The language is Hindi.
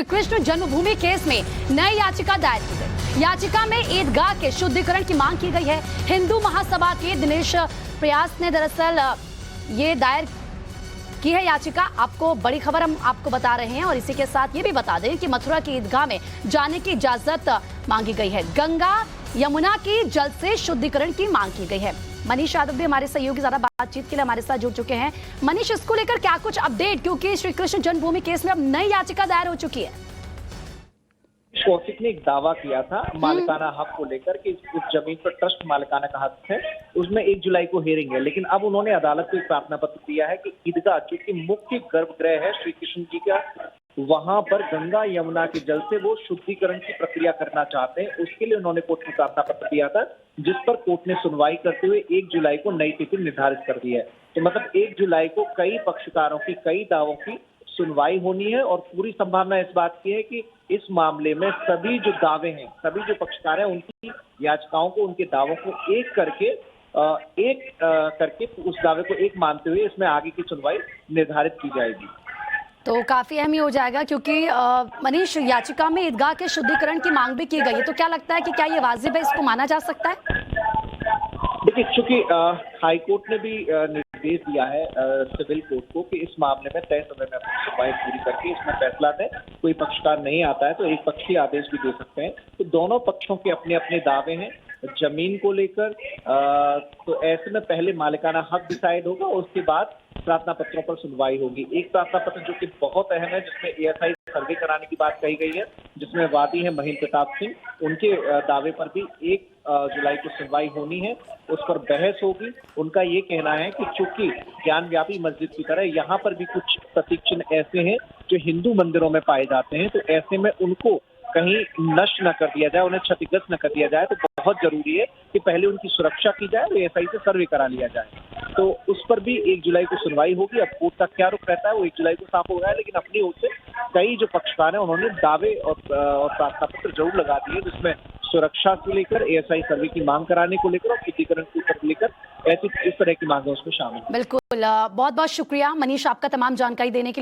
श्री कृष्ण जन्मभूमि केस में नई याचिका दायर की गई। याचिका में ईदगाह के शुद्धिकरण की मांग की गई है। हिंदू महासभा के दिनेश प्रयास ने दरअसल ये दायर की है याचिका। आपको बड़ी खबर हम आपको बता रहे हैं और इसी के साथ ये भी बता दें कि मथुरा की ईदगाह में जाने की इजाजत मांगी गई है। गंगा यमुना की जल से शुद्धिकरण की मांग की गई है। मनीष यादव भी हमारे सहयोगी ज्यादा बातचीत के लिए हमारे साथ जुड़ चुके हैं। मनीष, इसको लेकर क्या कुछ अपडेट, क्योंकि श्री कृष्ण जन्मभूमि केस में अब नई याचिका दायर हो चुकी है। कौशिक ने एक दावा किया था मालिकाना हक को लेकर कि उस जमीन पर ट्रस्ट मालिकाना का हक है, उसमें 1 जुलाई को हियरिंग है। लेकिन अब उन्होंने अदालत को एक प्रार्थना पत्र दिया है कि ईदगाह जो कि मुख्य गर्भगृह है श्री कृष्ण जी का, वहां पर गंगा यमुना के जल से वो शुद्धिकरण की प्रक्रिया करना चाहते हैं। उसके लिए उन्होंने कोर्ट में प्रार्थना पत्र दिया था, जिस पर कोर्ट ने सुनवाई करते हुए 1 जुलाई को नई तिथि निर्धारित कर दी है। तो मतलब 1 जुलाई को कई पक्षकारों की कई दावों की सुनवाई होनी है और पूरी संभावना इस बात की है कि इस मामले में सभी जो दावे हैं, सभी जो पक्षकार हैं, उनकी याचिकाओं को, उनके दावों को एक करके उस दावे को एक मानते हुए इसमें आगे की सुनवाई निर्धारित की जाएगी। तो काफी अहम हो जाएगा, क्योंकि मनीष, याचिका में ईदगाह के शुद्धिकरण की मांग भी की गई है। तो क्या लगता है कि क्या ये वाजिब है, इसको माना जा सकता है? देखिए, चूंकि हाईकोर्ट ने भी निर्देश दिया है सिविल कोर्ट को कि इस मामले में तय समय में अपनी सुनवाई पूरी करके इसमें फैसला दें। कोई पक्षकार नहीं आता है तो एक पक्षीय आदेश भी दे सकते हैं। तो दोनों पक्षों के अपने अपने दावे हैं जमीन को लेकर। तो ऐसे में पहले मालिकाना हक डिसाइड होगा, उसके बाद प्रार्थना पत्रों पर सुनवाई होगी। एक प्रार्थना पत्र जो कि बहुत अहम है, जिसमें एएसआई सर्वे कराने की बात कही गई है, जिसमें वादी है महेंद्र प्रताप सिंह, उनके दावे पर भी 1 जुलाई को सुनवाई होनी है, उस पर बहस होगी। उनका ये कहना है कि चूंकि ज्ञानव्यापी मस्जिद की तरह यहाँ पर भी कुछ प्रतीक चिन्ह ऐसे हैं जो हिंदू मंदिरों में पाए जाते हैं, तो ऐसे में उनको कहीं नष्ट न कर दिया जाए, उन्हें क्षतिग्रस्त न कर दिया जाए। तो बहुत जरूरी है कि पहले उनकी सुरक्षा की जाए और एएसआई से सर्वे करा लिया जाए। तो उस पर भी 1 जुलाई को सुनवाई होगी। अब कोर्ट का क्या रुख रहता है वो 1 जुलाई को साफ हो गया है, लेकिन अपनी ओर से कई जो पक्षकार हैं उन्होंने दावे और प्रार्थना पत्र जरूर लगा दिए, जिसमें सुरक्षा को लेकर, एएसआई सर्वे की मांग कराने को लेकर और शुद्धिकरण को लेकर ऐसी इस तरह की मांगें उसमें शामिल। बिल्कुल, बहुत बहुत शुक्रिया मनीष, आपका तमाम जानकारी देने के लिए।